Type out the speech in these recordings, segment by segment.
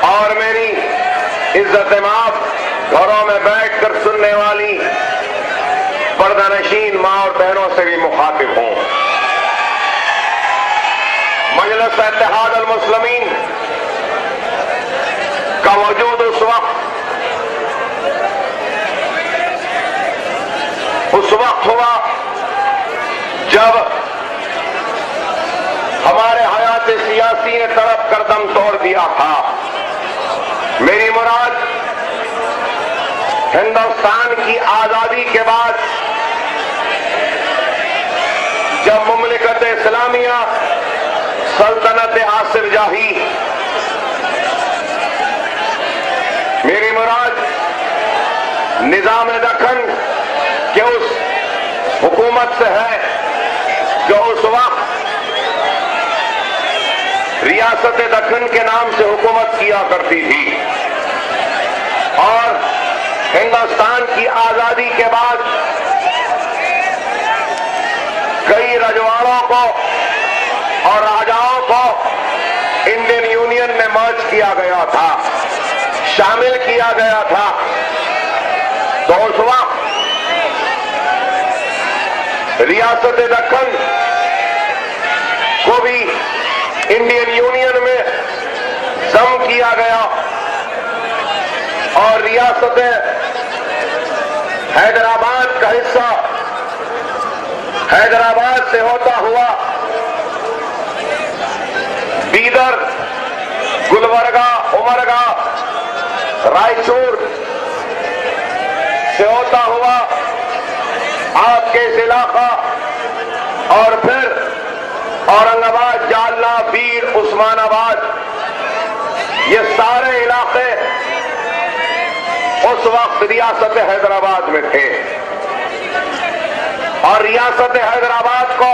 और मेरी इज्जत माफ घरों में बैठकर सुनने वाली पर्दानशीन मां और बहनों से भी मुखातिब हूं। मजलिस इत्तेहाद अल मुस्लिमीन का वजूद उस वक्त हुआ जब हमारे हयात सियासी ने तड़प कर दम तोड़ दिया था। मेरी मुराद हिंदुस्तान की आजादी के बाद जब मुमलिकत इस्लामिया सल्तनत आसिफ जाही, मेरी मुराद निजाम दखन के उस हुकूमत से है जो उस वक्त रियासत दखन के नाम से हुकूमत किया करती थी। और हिंदुस्तान की आजादी के बाद कई रजवाड़ों को और राजाओं को इंडियन यूनियन में मर्ज किया गया था, शामिल किया गया था। तो उस वक्त रियासत दक्कन को भी इंडियन यूनियन में जम किया गया और रियासत हैदराबाद का हिस्सा हैदराबाद से होता हुआ बीदर, गुलबर्गा, उमरगा, रायचूर से होता हुआ आपके इस इलाका और फिर औरंगाबाद, जालना, बीर, उस्मानाबाद, ये सारे इलाके उस वक्त रियासत हैदराबाद में थे। और रियासत हैदराबाद को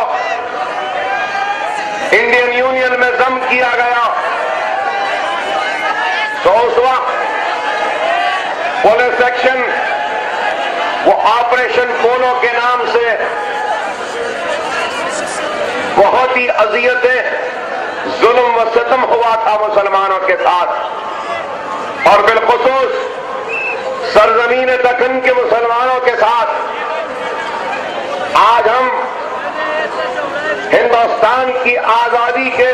इंडियन यूनियन में जम किया गया। तो उस वक्त पुलिस एक्शन, वो ऑपरेशन पोलो के नाम से बहुत ही अजियतें, जुल्म व सितम हुआ था मुसलमानों के साथ और बिलखुसूस सरजमीन दक्कन के मुसलमानों के साथ। आज हम हिंदुस्तान की आजादी के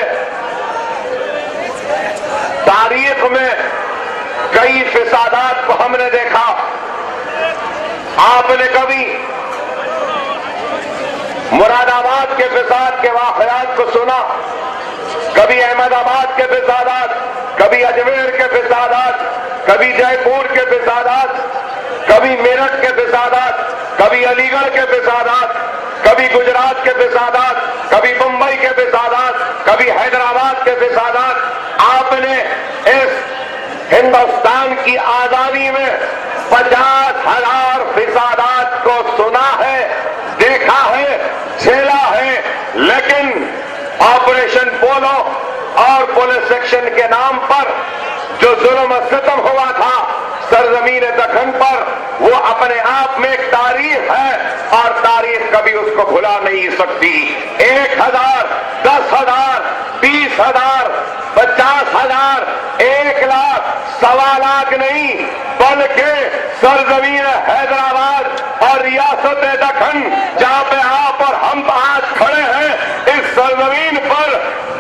तारीख में कई फिसादात को हमने देखा। आपने कभी मुरादाबाद के फिसाद के वाक़यात को सुना, कभी अहमदाबाद के फिसादात, कभी अजमेर के फिसादात, कभी जयपुर के फिसादात, कभी मेरठ के फिसादात, कभी अलीगढ़ के फिसादात, कभी गुजरात के फिसादात, कभी मुंबई के फिसादात, कभी हैदराबाद के फिसादात। आपने इस हिंदुस्तान की आजादी में 50,000 फिसादात को सुना है, देखा है, झेला है, लेकिन ऑपरेशन पोलो और पुलिस एक्शन के नाम पर जो जुल्म सितम हुआ था सरजमीन दक्कन पर, वो अपने आप में एक तारीख है और तारीख कभी उसको भुला नहीं सकती। 1,000, 10,000, 20,000, 50,000, 1 लाख, 1.25 लाख नहीं, बल्कि सरजमीन हैदराबाद और रियासत दक्कन, जहां पे आप और हम आज खड़े हैं, इस सरजमीन पर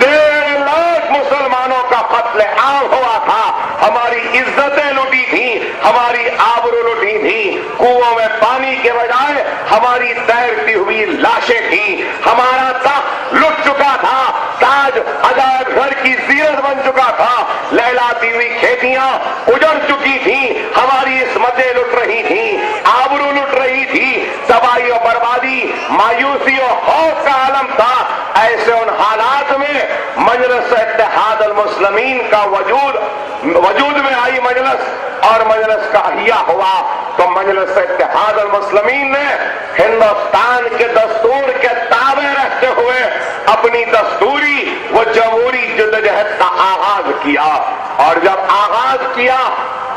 1.5 लाख मुसलमानों का कत्ले आम हुआ था। हमारी इज्जतें लुटी थी, हमारी आबरू लुटी थी, कुओं में पानी के बजाय हमारी तैरती हुई लाशें थी, हमारा तख्त लुट चुका था, ताज अजायब घर की जीरत बन चुका था, लहलाती हुई खेतियां उजड़ चुकी थी, हमारी इस्मतें लुट रही थी, आबरू लुट रही थी, तबाही और बर्बादी, मायूसी और खौफ का आलम था। ऐसे उन हालात में मजलिस इत्तेहाद अल मुस्लिमीन का वजूद में आई मजलिस और मजलिस का अहिया हुआ। तो मजलिस इत्तेहाद अल मुस्लिमीन ने हिंदुस्तान के दस्तूर के ताबे रहते हुए अपनी दस्तूरी व जमहूरी जद्दोजहद का आगाज किया। और जब आगाज किया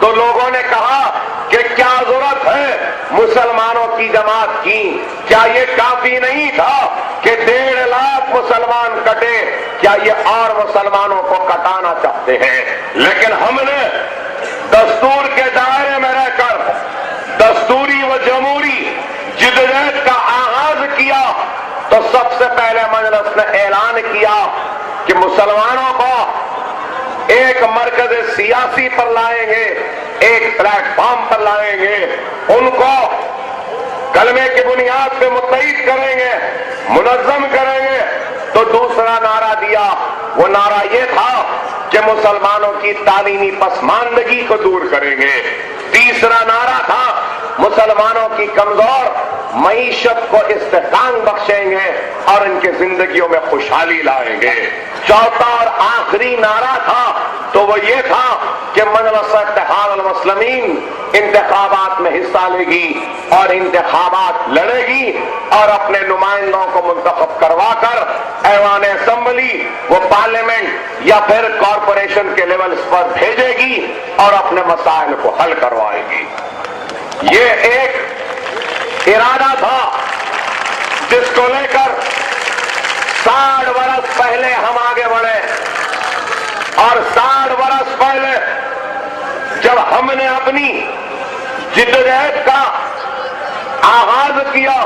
तो लोगों ने कहा कि क्या जरूरत है मुसलमानों की जमात की। क्या ये काफी नहीं था कि 1.5 लाख मुसलमान कटे? क्या ये और मुसलमानों को कटाना चाहते हैं? लेकिन हमने दस्तूर के दायरे में रहकर दस्तूरी व जमहूरी जिद्दोजहद का आगाज किया तो सबसे पहले मजलिस ने ऐलान किया कि मुसलमानों को एक मरकज सियासी पर लाएंगे, एक प्लेटफॉर्म पर लाएंगे, उनको कलमे की बुनियाद पे मुत्तहिद करेंगे, मुनज़्ज़म करेंगे। तो दूसरा नारा दिया, वो नारा ये था कि मुसलमानों की तालीमी पसमानदगी को दूर करेंगे। तीसरा नारा था मुसलमानों की कमजोर मईशत को इस्तेहकाम बख्शेंगे और इनके जिंदगियों में खुशहाली लाएंगे। चौथा और आखिरी नारा था तो वो ये था कि मजलिस इत्तेहाद अल मुस्लिमीन इंतखाबात में हिस्सा लेगी और इंतखाबात लड़ेगी और अपने नुमाइंदों को मुंतखब करवाकर ऐवान असेंबली वो पार्लियामेंट या फिर कॉरपोरेशन के लेवल पर भेजेगी और अपने मसाइल को हल करवाएगी। ये एक इरादा था जिसको लेकर 60 वर्ष पहले हम आगे बढ़े और 60 वर्ष पहले जब हमने अपनी जिद्दोजहद का आगाज किया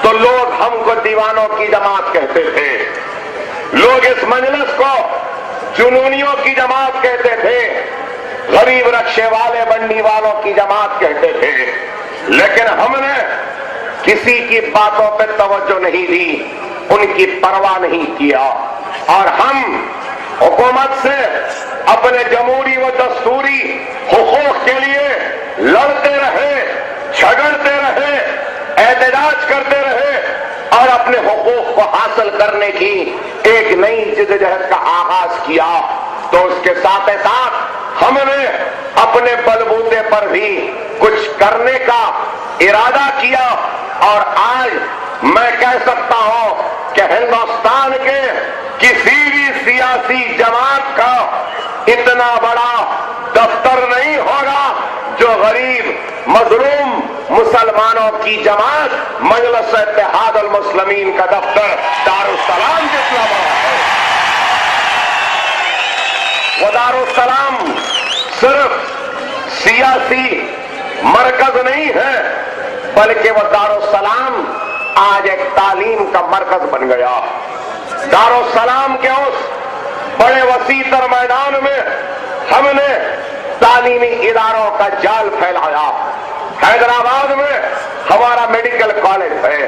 तो लोग हमको दीवानों की जमात कहते थे, लोग इस मजलिस को जुनूनियों की जमात कहते थे, गरीब रक्षे वाले बंडी वालों की जमात कहते थे। लेकिन हमने किसी की बातों पर तवज्जो नहीं दी, उनकी परवाह नहीं किया और हम हुकूमत से अपने जमहूरी व दस्तूरी हुकूक के लिए लड़ते रहे, झगड़ते रहे, एहतजाज करते रहे और अपने हुकूक को हासिल करने की एक नई जिद्दोजहद का आगाज किया। तो उसके साथ ही साथ हमने अपने बलबूते पर भी कुछ करने का इरादा किया और आज मैं कह सकता हूं कि हिंदुस्तान के किसी भी सियासी जमात का इतना बड़ा दफ्तर नहीं होगा जो गरीब मजलूम मुसलमानों की जमात मजलिस इत्तेहाद अल मुस्लिमीन का दफ्तर दारुस्सलाम जितना बड़ा है। वो दारुस्सलाम सिर्फ सियासी मरकज नहीं है बल्कि वो दारुस्सलाम आज एक तालीम का मरकज बन गया। दारुस्सलाम के उस बड़े वसीतर मैदान में हमने तालीमी इदारों का जाल फैलाया। हैदराबाद में हमारा मेडिकल कॉलेज है,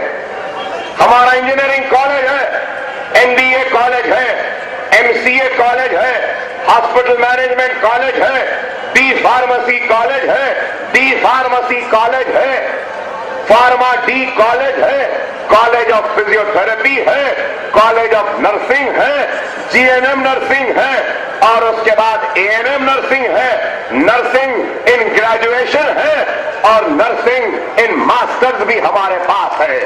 हमारा इंजीनियरिंग कॉलेज है, MBA कॉलेज है, MCA कॉलेज है, हॉस्पिटल मैनेजमेंट कॉलेज है, B फार्मेसी कॉलेज है, D फार्मेसी कॉलेज है, फार्मा D कॉलेज है, कॉलेज ऑफ फिजियोथेरेपी है, कॉलेज ऑफ नर्सिंग है, GNM नर्सिंग है और उसके बाद ANM नर्सिंग है, नर्सिंग इन ग्रेजुएशन है और नर्सिंग इन मास्टर्स भी हमारे पास है।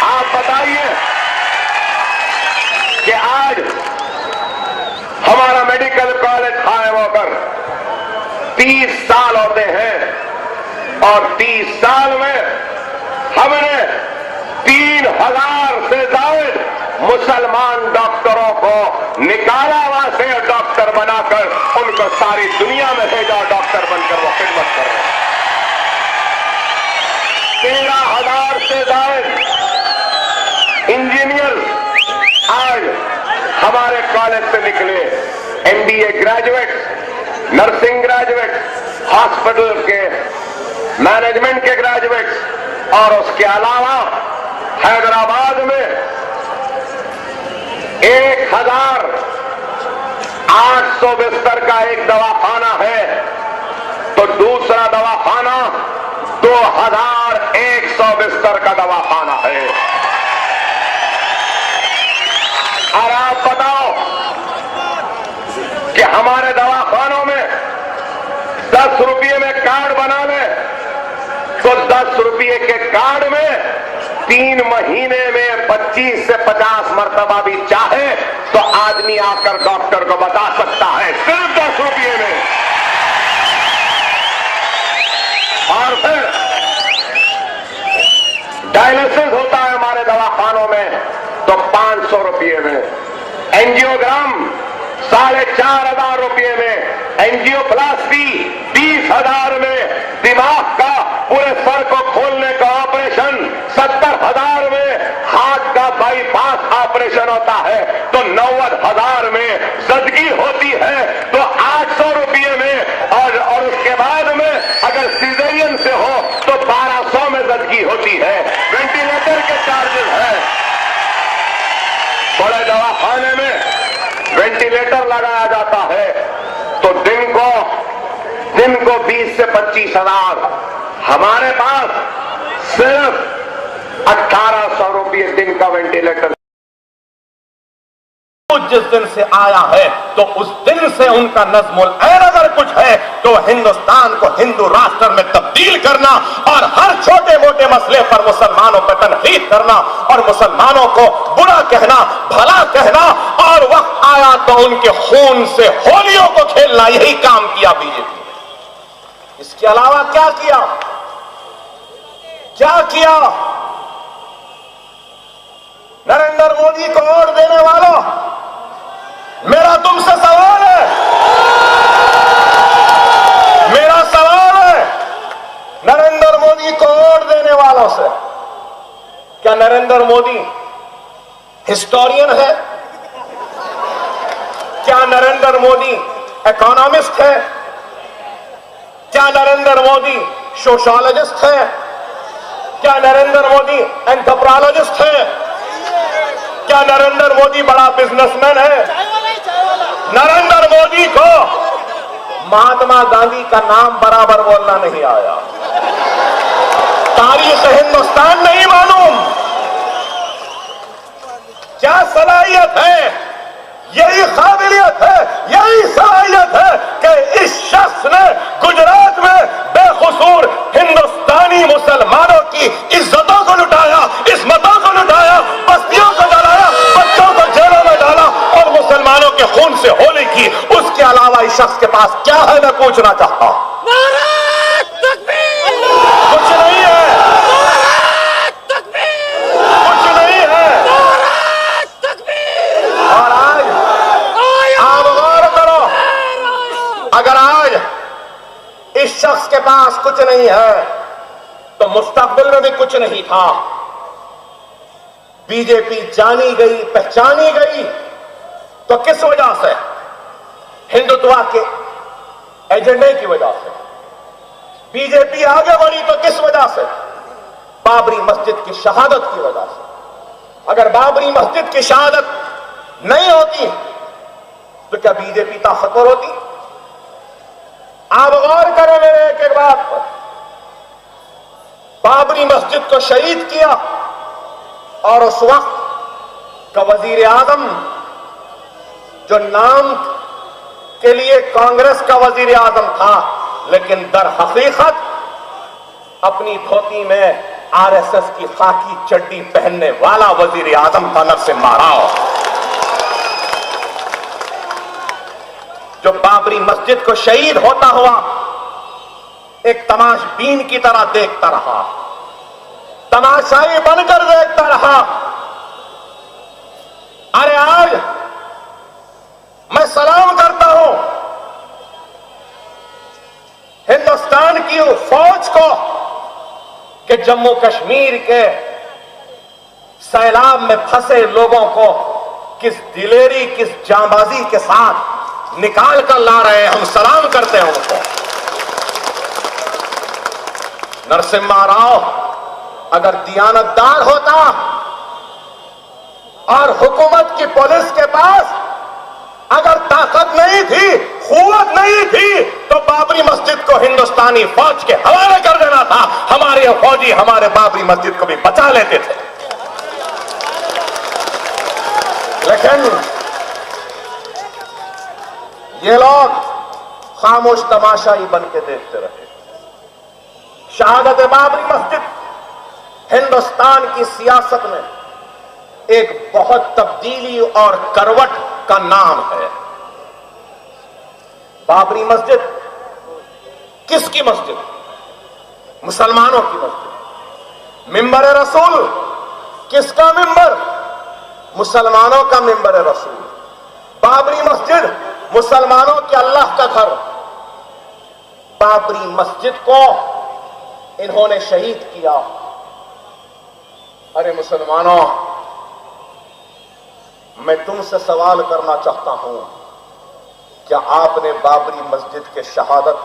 आप बताइए कि आज हमारा मेडिकल कॉलेज कायम होकर 30 साल होते हैं और 30 साल में हमने 3000 से ज्यादा मुसलमान डॉक्टरों को निकाला वहां से डॉक्टर बनाकर उनको सारी दुनिया में भेजा, डॉक्टर बनकर वो खिदमत कर रहे हैं। 13,000 से ज्यादा इंजीनियर आज हमारे कॉलेज से निकले, MBA graduate, nursing graduate, hospital के मैनेजमेंट के ग्रेजुएट और उसके अलावा हैदराबाद में 1800 बिस्तर का एक दवाखाना है तो दूसरा दवाखाना 2100 बिस्तर का दवाखाना है। और आप बताओ कि हमारे दवाखानों में 10 रुपये में कार्ड बना ले तो 10 रुपये के कार्ड में 3 महीने में 25 से 50 मरतबा भी चाहे तो आदमी आकर डॉक्टर को बता सकता है, सिर्फ 10 रुपये में। और फिर डायलिसिस होता है हमारे दवाखानों में तो 500 रुपये में, एंजियोग्राम 4,500 रुपये में, एंजियोप्लास्टी 20,000 में, दिमाग का पूरे सर को खोलने का ऑपरेशन 70,000 में, हार्ट का बाईपास ऑपरेशन होता है तो 90,000 में, जदगी होती है तो 800 रुपये में, और उसके बाद में अगर सीजरियन से हो तो 1200 में जदगी होती है। वेंटिलेटर के चार्जेस है, बड़े दवाखाने में वेंटिलेटर लगाया जाता है तो दिन को 20 से 25,000, हमारे पास सिर्फ 1,800 रुपये दिन का वेंटिलेटर। जिस दिन से आया है तो उस दिन से उनका नज़्मुल ऐन अगर कुछ है तो हिंदुस्तान को हिंदू राष्ट्र में तब्दील करना और हर छोटे मोटे मसले पर मुसलमानों पर तनकीद करना और मुसलमानों को बुरा कहना, भला कहना, और वक्त आया तो उनके खून से होलियों को खेलना, यही काम किया बीजेपी। इसके अलावा क्या किया? नरेंद्र मोदी को वोट देने वालों, मेरा तुमसे सवाल है, नरेंद्र मोदी को वोट देने वालों से, क्या नरेंद्र मोदी हिस्टोरियन है? क्या नरेंद्र मोदी इकोनॉमिस्ट है? क्या नरेंद्र मोदी सोशियोलॉजिस्ट है? क्या नरेंद्र मोदी एंटरप्रेन्योरिस्ट है? क्या नरेंद्र मोदी बड़ा बिजनेसमैन है? नरेंद्र मोदी को महात्मा गांधी का नाम बराबर बोलना नहीं आया, तारीख हिंदुस्तान नहीं मालूम। क्या सलाहियत है? यही काबिलियत है, यही सलाहियत है कि इस शख्स ने गुजरात में बेकसूर हिंदुस्तानी मुसलमानों की इज्जतों को लुटाया, इस्मतों को लुटाया, बस्तियों को जलाया, बच्चों को जेलों में डाला और मुसलमानों के खून से होली की। उसके अलावा इस शख्स के पास क्या है, मैं पूछना चाहता हूं। कुछ नहीं है, कुछ नहीं है। और आज आप गौर करो, अगर आज इस शख्स के पास कुछ नहीं है तो मुस्तकबिल में भी कुछ नहीं था। बीजेपी जानी गई, पहचानी गई तो किस वजह से? हिंदुत्व के एजेंडे की वजह से। बीजेपी आगे बढ़ी तो किस वजह से? बाबरी मस्जिद की शहादत की वजह से। अगर बाबरी मस्जिद की शहादत नहीं होती तो क्या बीजेपी ताकतवर होती? आप गौर करें मेरे एक एक बात पर। बाबरी मस्जिद को शहीद किया और उस वक्त का वजीर आजम, जो नाम के लिए कांग्रेस का वजीर आजम था लेकिन दर हकीकत अपनी धोती में आरएसएस की खाकी चड्डी पहनने वाला वजीर आजम था नरसिम्हा राव, जो बाबरी मस्जिद को शहीद होता हुआ एक तमाशबीन की तरह देखता रहा, तमाशाई बनकर देखता रहा। अरे आज मैं सलाम करता हूं हिंदुस्तान की फौज को कि जम्मू कश्मीर के सैलाब में फंसे लोगों को किस दिलेरी, किस जांबाजी के साथ निकाल कर ला रहे हैं। हम सलाम करते हैं उनको। नरसिम्हा राव अगर दियानतदार होता और हुकूमत की पुलिस के पास अगर ताकत नहीं थी, कुव्वत नहीं थी, तो बाबरी मस्जिद को हिंदुस्तानी फौज के हवाले कर देना था। हमारे फौजी हमारे बाबरी मस्जिद को भी बचा लेते थे। लेकिन ये लोग खामोश तमाशा ही बन के देखते रहे। शहादत बाबरी मस्जिद हिंदुस्तान की सियासत में एक बहुत तब्दीली और करवट का नाम है। बाबरी मस्जिद किसकी मस्जिद? मुसलमानों की मस्जिद। मिंबर रसूल किसका मिंबर? मुसलमानों का मिंबर रसूल। बाबरी मस्जिद मुसलमानों के अल्लाह का घर। बाबरी मस्जिद को इन्होंने शहीद किया। अरे मुसलमानों, मैं तुमसे सवाल करना चाहता हूं, क्या आपने बाबरी मस्जिद के शहादत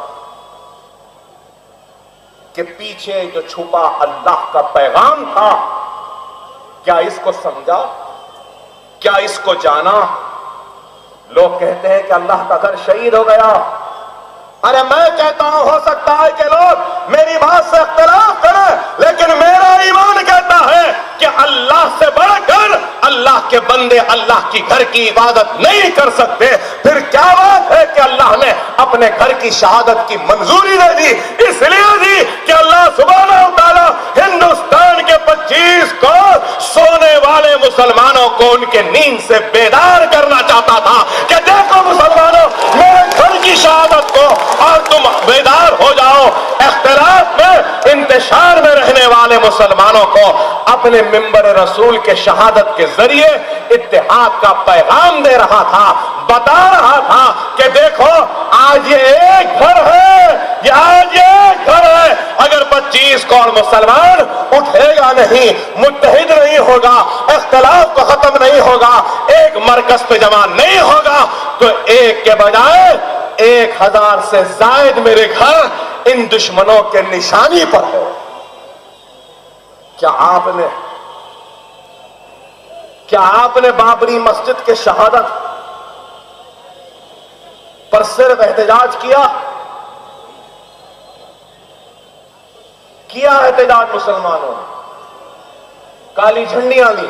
के पीछे जो छुपा अल्लाह का पैगाम था, क्या इसको समझा? क्या इसको जाना? लोग कहते हैं कि अल्लाह का घर शहीद हो गया। अरे मैं कहता हूं, हो सकता है कि लोग मेरी बात से इख्तिलाफ करें, लेकिन मेरा ईमान कहता है कि अल्लाह से बढ़कर अल्लाह के बंदे अल्लाह की घर की इबादत नहीं कर सकते। फिर क्या बात है कि अल्लाह ने अपने घर की शहादत की मंजूरी दे दी? इसलिए दी कि अल्लाह सुब्हानहू तआला हिंदुस्तान के 25 करोड़ सोने वाले मुसलमानों को उनके नींद से बेदार करना चाहता था कि देखो मुसलमानों, मेरे घर की शहादत को और तुम बेदार हो जाओ। इख्तिलाफ में इंतशार में रहने वाले मुसलमानों को अपने मिंबर रसूल के शहादत के जरिए इत्तेहाद का पैगाम दे रहा था, बता रहा था कि देखो आज ये एक घर है, ये आज ये एक घर है। अगर 25 करोड़ मुसलमान उठेगा नहीं, मुत्तहिद नहीं होगा, इख्तिलाफ को खत्म नहीं होगा, एक मरकज पे जमा नहीं होगा, तो एक के बजाय 1000 से जायद मेरे घर इन दुश्मनों के निशानी पर है। क्या आपने बाबरी मस्जिद के शहादत पर सिर्फ एहतजाज किया एहतजाज मुसलमानों ने? काली झंडियां ली,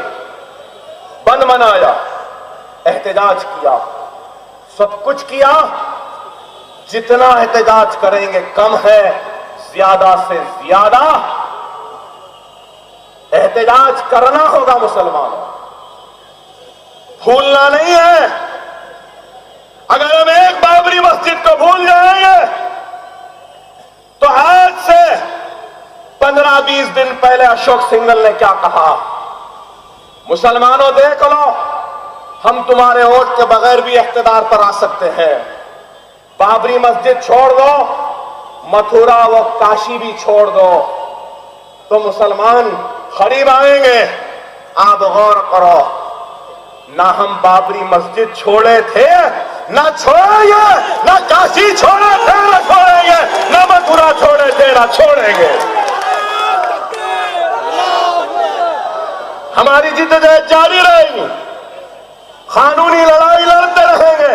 बंद मनाया, एहतजाज किया, सब कुछ किया। जितना एहतजाज करेंगे कम है, ज्यादा से ज्यादा एहतजाज करना होगा मुसलमानों, भूलना नहीं है। अगर हम एक बाबरी मस्जिद को भूल जाएंगे तो आज से 15-20 दिन पहले अशोक सिंघल ने क्या कहा? मुसलमानों देख लो, हम तुम्हारे वोट के बगैर भी इख्तिदार पर आ सकते हैं। बाबरी मस्जिद छोड़ दो, मथुरा व काशी भी छोड़ दो, तो मुसलमान करीब आएंगे। आप गौर करो, ना हम बाबरी मस्जिद छोड़े थे, ना छोड़ेंगे, ना काशी छोड़े थे, ना छोड़ेंगे, ना मथुरा छोड़े थे, ना छोड़ेंगे। हमारी जिद्दोजहद जारी रहेगी, कानूनी लड़ाई लड़ते रहेंगे,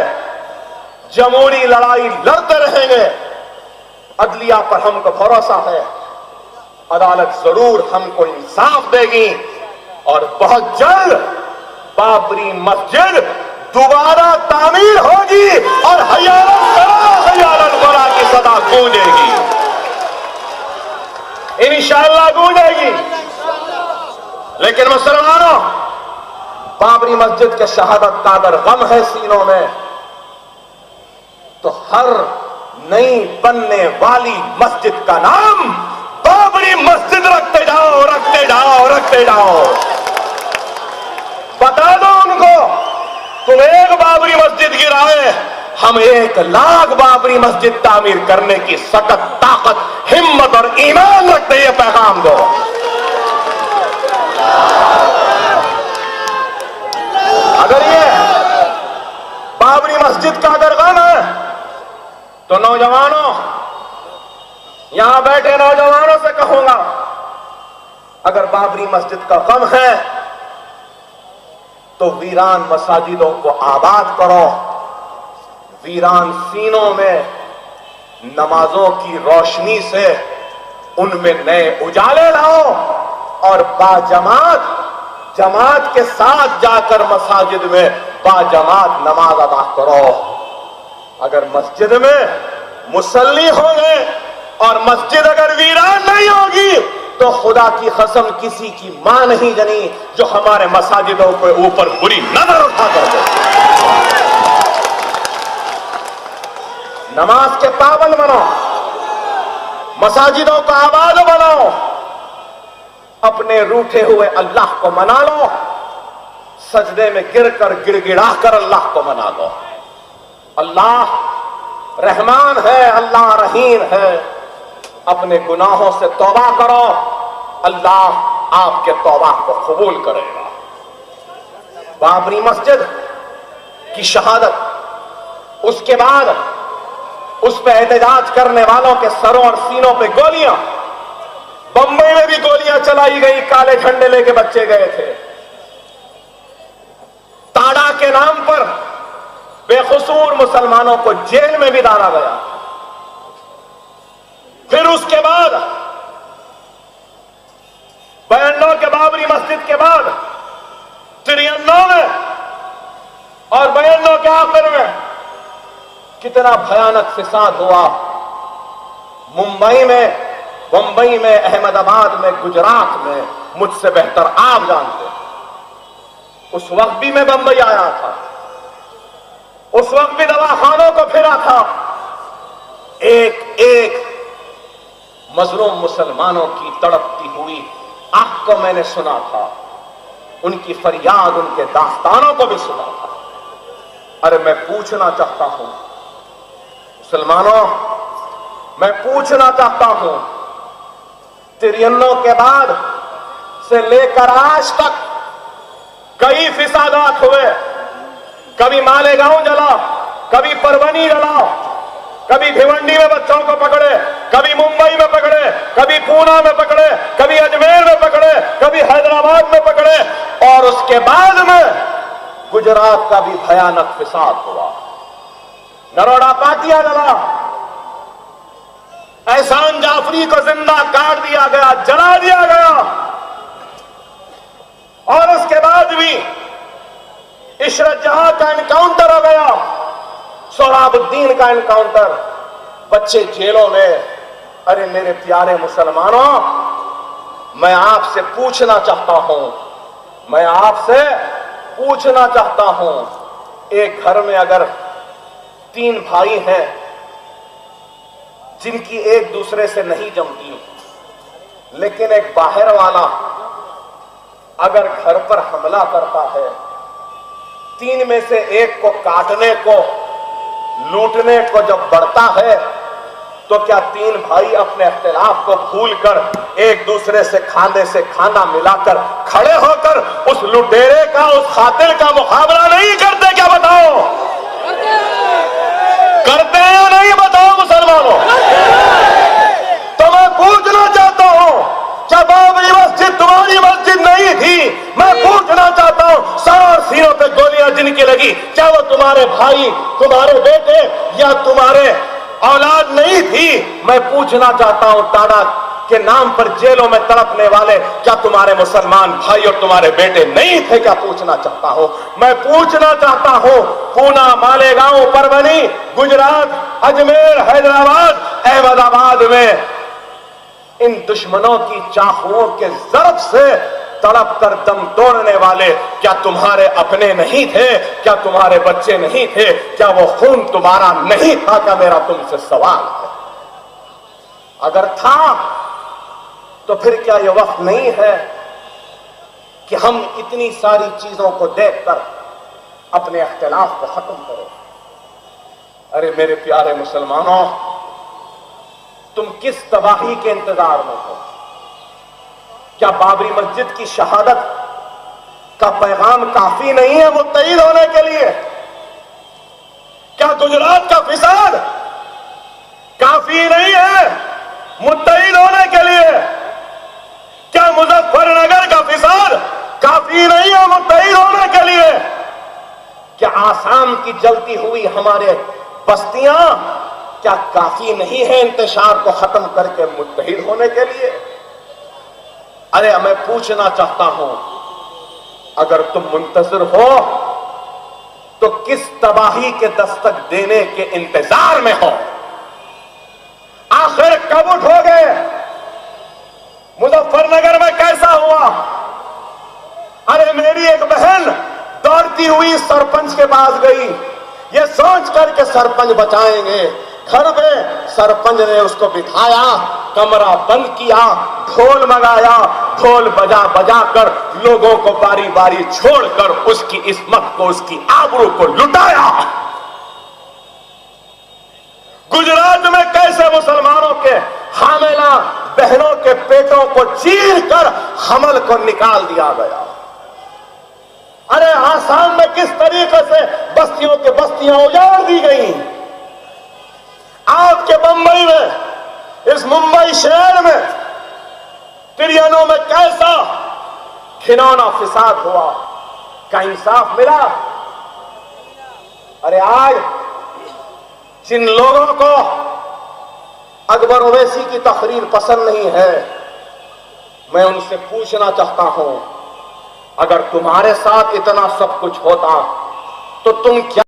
जमहूरी लड़ाई लड़ते रहेंगे। अदलिया पर हमको भरोसा है, अदालत जरूर हमको इंसाफ देगी और बहुत जल्द बाबरी मस्जिद दोबारा तामीर होगी और हय्याल फलाह की सदा गूंजेगी, इंशाअल्लाह गूंजेगी। लेकिन मुसलमानों, बाबरी मस्जिद के शहादत का अगर गम है सीनों में, तो हर नई बनने वाली मस्जिद का नाम बाबरी मस्जिद रखते जाओ, रखते जाओ, रखते जाओ। बता दो उनको, तुम एक बाबरी मस्जिद गिराए, हम 1 लाख बाबरी मस्जिद तामीर करने की सख्त ताकत, हिम्मत और ईमान रखते, ये पैगाम दो। अगर ये बाबरी मस्जिद का अगर गम है, तो नौजवानों, यहां बैठे नौजवानों से कहूंगा, अगर बाबरी मस्जिद का गम है तो वीरान मसाजिदों को आबाद करो, वीरान सीनों में नमाजों की रोशनी से उनमें नए उजाले लाओ और जमात के साथ जाकर मसाजिद में बाजमात नमाज अदा करो। अगर मस्जिद में मुसल्ली होंगे और मस्जिद अगर वीरान नहीं होगी, तो खुदा की कसम किसी की मां नहीं जनी जो हमारे मसाजिदों के ऊपर बुरी नजर उठा कर दे। नमाज के पाबंद बनो, मसाजिदों को आबाद बनाओ, अपने रूठे हुए अल्लाह को मना लो, सजदे में गिरकर गिड़गिड़ा कर अल्लाह को मना लो। अल्लाह रहमान है, अल्लाह रहीम है। अपने गुनाहों से तौबा करो, अल्लाह आपके तौबा को कबूल करेगा। बाबरी मस्जिद की शहादत, उसके बाद उस पर एहतजाज करने वालों के सरों और सीनों पे गोलियां, बंबई में भी गोलियां चलाई गई, काले झंडे लेके बच्चे गए थे। ताड़ा के नाम पर बेकसूर मुसलमानों को जेल में भी डाला गया। फिर उसके बाद 92 के बाबरी मस्जिद के बाद 93 में और 92 के आखिर में कितना भयानक फिसाद हुआ। मुंबई में, बंबई में, अहमदाबाद में, गुजरात में, मुझसे बेहतर आप जानते हैं। उस वक्त भी मैं बंबई आया था, उस वक्त भी दवाखानों को फिरा था। एक एक मजलूम मुसलमानों की तड़पती हुई आंख को मैंने सुना था, उनकी फरियाद, उनके दास्तानों को भी सुना था। अरे मैं पूछना चाहता हूं मुसलमानों, मैं पूछना चाहता हूं, 93 के बाद से लेकर आज तक कई फिसादात हुए। कभी मालेगांव जला, कभी परवनी जला, कभी भिवंडी में बच्चों को पकड़े, कभी मुंबई में पकड़े, कभी पूना में पकड़े, कभी अजमेर में पकड़े, कभी हैदराबाद में पकड़े, और उसके बाद में गुजरात का भी भयानक फिसाद हुआ। नरोड़ा पाटिया जला, एहसान जाफरी को जिंदा काट दिया गया, जला दिया गया। और उसके बाद भी इशरत जहां का एनकाउंटर हो गया, सोहराबुद्दीन का एनकाउंटर, बच्चे जेलों में। अरे मेरे प्यारे मुसलमानों, मैं आपसे पूछना चाहता हूं, मैं आपसे पूछना चाहता हूं, एक घर में अगर 3 भाई हैं जिनकी एक दूसरे से नहीं जमती, लेकिन एक बाहर वाला अगर घर पर हमला करता है, 3 में से एक को काटने को, लूटने को जब बढ़ता है, तो क्या 3 भाई अपने इख्तिलाफ को भूलकर एक दूसरे से खाने से खाना मिलाकर खड़े होकर उस लुटेरे का, उस कातिल का मुकाबला नहीं करते? क्या बताओ, करते हैं या नहीं? बताओ मुसलमानों। तो मैं पूछना चाहता हूं, क्या बाबरी मस्जिद तुम्हारी मस्जिद नहीं थी? मैं पूछना चाहता हूं, सर सीनों पे गोलियां जिनकी लगी, क्या वो तुम्हारे भाई, तुम्हारे बेटे या तुम्हारे औलाद नहीं थी? मैं पूछना चाहता हूं, ताड़ा के नाम पर जेलों में तड़पने वाले क्या तुम्हारे मुसलमान भाई और तुम्हारे बेटे नहीं थे? क्या पूछना चाहता हूं। मैं पूछना चाहता हूं, पूना, मालेगांव, परवनी, गुजरात, अजमेर, हैदराबाद, अहमदाबाद में इन दुश्मनों की चाकुओं के ज़र्ब से तड़प कर दम तोड़ने वाले क्या तुम्हारे अपने नहीं थे? क्या तुम्हारे बच्चे नहीं थे? क्या वो खून तुम्हारा नहीं था? क्या मेरा तुमसे सवाल है। अगर था तो फिर क्या ये वक्त नहीं है कि हम इतनी सारी चीजों को देखकर अपने इख्तिलाफ को खत्म करें? अरे मेरे प्यारे मुसलमानों, तुम किस तबाही के इंतजार में हो? क्या बाबरी मस्जिद की शहादत का पैगाम काफी नहीं है मुत्तहिद होने के लिए? क्या गुजरात का फिसाद काफी नहीं है मुत्तहिद होने के लिए? क्या मुजफ्फरनगर का फिसाद काफी नहीं है मुत्तहिद होने के लिए? क्या आसाम की जलती हुई हमारे बस्तियां क्या काफी नहीं है इंतशार को खत्म करके मुत्तहिद होने के लिए? अरे मैं पूछना चाहता हूं, अगर तुम मुंतजिर हो तो किस तबाही के दस्तक देने के इंतजार में हो? आखिर कब उठोगे? मुजफ्फरनगर में कैसा हुआ? अरे मेरी एक बहन दौड़ती हुई सरपंच के पास गई, ये सोच कर के सरपंच बचाएंगे। घर में सरपंच ने उसको बिठाया कमरा बंद किया, ढोल मंगाया, ढोल बजा बजा कर लोगों को बारी बारी छोड़कर उसकी इस्मत को, उसकी आबरू को लुटाया। गुजरात में कैसे मुसलमानों के हामिला बहनों के पेटों को चीर कर हमल को निकाल दिया गया। अरे आसाम में किस तरीके से बस्तियों के बस्तियां उजाड़ दी गई। आपके बंबई में, इस मुंबई शहर में तिरियानों में कैसा घिनौना फिसाद हुआ, क्या इंसाफ मिला? अरे आज जिन लोगों को अकबर ओवैसी की तकरीर पसंद नहीं है, मैं उनसे पूछना चाहता हूं, अगर तुम्हारे साथ इतना सब कुछ होता तो तुम क्या